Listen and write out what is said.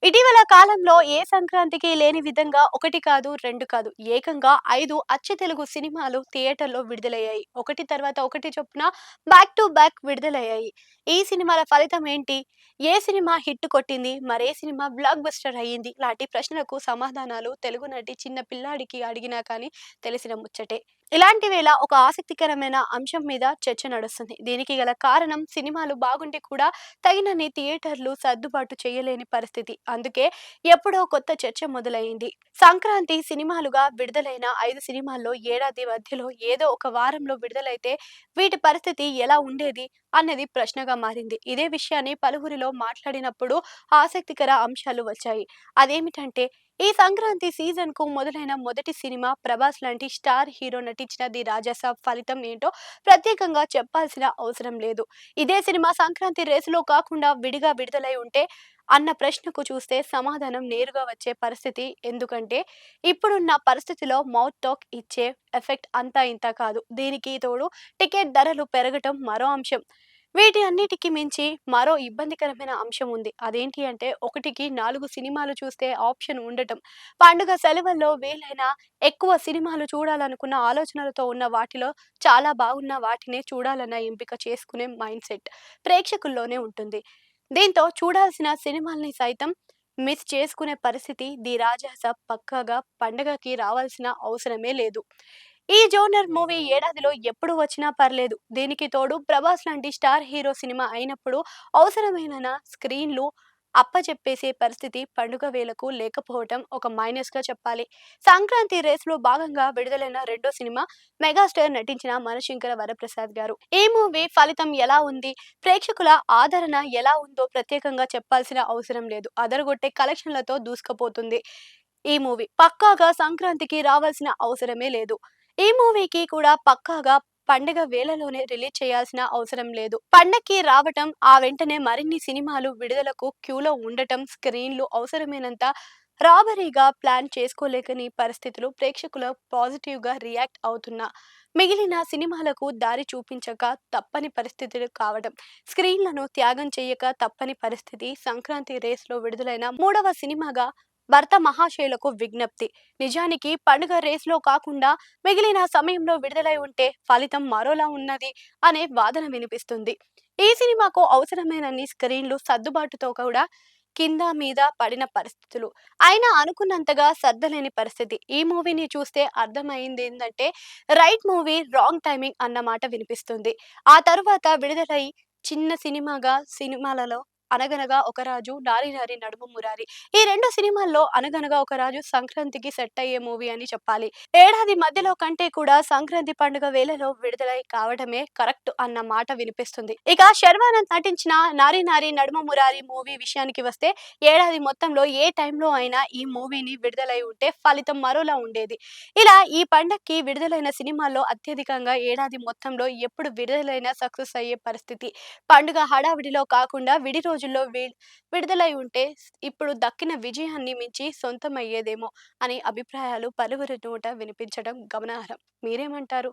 ఇటీవల కాలంలో ఏ సంక్రాంతికి లేని విధంగా 1 కాదు, 2 కాదు ఏకంగా 5 అచ్చ తెలుగు సినిమాలు థియేటర్‌లో విడుదలయ్యాయి. ఒకటి తర్వాత ఒకటి చొప్పున బ్యాక్ టు బ్యాక్ విడుదలయ్యాయి. ఈ సినిమాల ఫలితం ఏంటి? ఏ సినిమా హిట్ కొట్టింది? మరే సినిమా బ్లాక్ బస్టర్ అయ్యింది? లాంటి ప్రశ్నలకు సమాధానాలు తెలుగు నటి చిన్న పిల్లాడికి అడిగినా కానీ తెలిసిన ముచ్చటే. ఇలాంటి వేళ ఒక ఆసక్తికరమైన అంశం మీద చర్చ నడుస్తుంది. దీనికి గల కారణం సినిమాలు బాగుంటే కూడా తగినన్ని థియేటర్లు సర్దుబాటు చేయలేని పరిస్థితి. అందుకే ఎప్పుడో కొత్త చర్చ మొదలైంది. సంక్రాంతి సినిమాలుగా విడుదలైన 5 సినిమాల్లో ఏడాది మధ్యలో ఏదో ఒక వారంలో విడుదలైతే వీటి పరిస్థితి ఎలా ఉండేది అన్నది ప్రశ్నగా మారింది. ఇదే విషయాన్ని పలువురిలో మాట్లాడినప్పుడు ఆసక్తికర అంశాలు వచ్చాయి. అదేమిటంటే ఈ సంక్రాంతి సీజన్ కు మొదలైన మొదటి సినిమా ప్రభాస్ లాంటి స్టార్ హీరో నటించిన ది రాజాసాబ్ ఫలితం ఏంటో ప్రత్యేకంగా చెప్పాల్సిన అవసరం లేదు. ఇదే సినిమా సంక్రాంతి రేసులో కాకుండా విడిగా విడుదలై ఉంటే అన్న ప్రశ్నకు చూస్తే సమాధానం నేరుగా వచ్చే పరిస్థితి. ఎందుకంటే ఇప్పుడున్న పరిస్థితిలో మౌత్ టాక్ ఇచ్చే ఎఫెక్ట్ అంతా ఇంత కాదు. దీనికి తోడు టికెట్ ధరలు పెరగటం మరో అంశం. వీటి అన్నిటికి మించి మరో ఇబ్బందికరమైన అంశం ఉంది. అదేంటి అంటే 1కి 4 సినిమాలు చూస్తే ఆప్షన్ ఉండటం. పండుగ సెలవుల్లో వీలైన ఎక్కువ సినిమాలు చూడాలనుకున్న ఆలోచనలతో ఉన్న వాటిలో చాలా బాగున్న వాటినే చూడాలన్న ఎంపిక చేసుకునే మైండ్ సెట్ ప్రేక్షకుల్లోనే ఉంటుంది. దీంతో చూడాల్సిన సినిమాల్ని సైతం మిస్ చేసుకునే పరిస్థితి. ది రాజాసాబ్ పక్కాగా పండగకి రావాల్సిన అవసరమే లేదు. ఈ జోనర్ మూవీ ఏడాదిలో ఎప్పుడు వచ్చినా పర్లేదు. దీనికి తోడు ప్రభాస్ లాంటి స్టార్ హీరో సినిమా అయినప్పుడు అవసరమైన స్క్రీన్లు అప్పచెప్పేసే పరిస్థితి పండుగ వేళకు లేకపోవటం ఒక మైనస్ గా చెప్పాలి. సంక్రాంతి రేసులో భాగంగా విడుదలైన రెండో సినిమా మెగాస్టార్ నటించిన మనశంకర వరప్రసాద్ గారు. ఈ మూవీ ఫలితం ఎలా ఉంది? ప్రేక్షకుల ఆదరణ ఎలా ఉందో ప్రత్యేకంగా చెప్పాల్సిన అవసరం లేదు. అదరగొట్టే కలెక్షన్లతో దూసుకుపోతుంది. ఈ మూవీ పక్కాగా సంక్రాంతికి రావాల్సిన అవసరమే లేదు. ఈ మూవీకి కూడా పక్కాగా పండగ వేళలోనే రిలీజ్ చేయాల్సిన అవసరం లేదు. పండక్కి రావటం, ఆ వెంటనే మరిన్ని సినిమాలు విడుదలకు క్యూలో ఉండటం, స్క్రీన్లు అవసరమైనంత రాబరీగా ప్లాన్ చేసుకోలేకని పరిస్థితులు ప్రేక్షకుల పాజిటివ్ గా రియాక్ట్ అవుతున్నా మిగిలిన సినిమాలకు దారి చూపించక తప్పని పరిస్థితులు కావడం, స్క్రీన్లను త్యాగం చేయక తప్పని పరిస్థితి. సంక్రాంతి రేస్లో విడుదలైన మూడవ సినిమాగా భర్త మహాశయులకు విజ్ఞప్తి. నిజానికి పండుగ రేస్లో కాకుండా మిగిలిన సమయంలో విడుదలై ఉంటే ఫలితం మరోలా ఉన్నది అనే వాదన వినిపిస్తుంది. ఈ సినిమాకు అవసరమైనన్ని స్క్రీన్లు సర్దుబాటుతో కూడా కింద మీద పడిన పరిస్థితులు అయినా అనుకున్నంతగా సర్దలేని పరిస్థితి. ఈ మూవీని చూస్తే అర్థమైంది ఏంటంటే రైట్ మూవీ రాంగ్ టైమింగ్ అన్న మాట వినిపిస్తుంది. ఆ తరువాత విడుదలై చిన్న సినిమాలలో అనగనగా ఒక రాజు, నారి నారి నడుము మురారి, ఈ రెండు సినిమాల్లో అనగనగా ఒక రాజు సంక్రాంతికి సెట్ అయ్యే మూవీ అని చెప్పాలి. ఏడాది మధ్యలో కంటే కూడా సంక్రాంతి పండుగ వేళలో విడుదలై కావడమే కరెక్ట్ అన్న మాట వినిపిస్తుంది. ఇక శర్వానంద్ నటించిన నారి నారి నడుమ మురారి మూవీ విషయానికి వస్తే ఏడాది మొత్తంలో ఏ టైంలో అయినా ఈ మూవీని విడుదలై ఉంటే ఫలితం మరోలా ఉండేది. ఇలా ఈ పండక్కి విడుదలైన సినిమాల్లో అత్యధికంగా ఏడాది మొత్తంలో ఎప్పుడు విడుదలైనా సక్సెస్ అయ్యే పరిస్థితి. పండుగ హడావిడిలో కాకుండా విడి రోజుల్లో విడుదలై ఉంటే ఇప్పుడు దక్కిన విజయాన్ని మించి సొంతమయ్యేదేమో అనే అభిప్రాయాలు పలువురి నోట వినిపించడం గమనార్హం. మీరేమంటారు?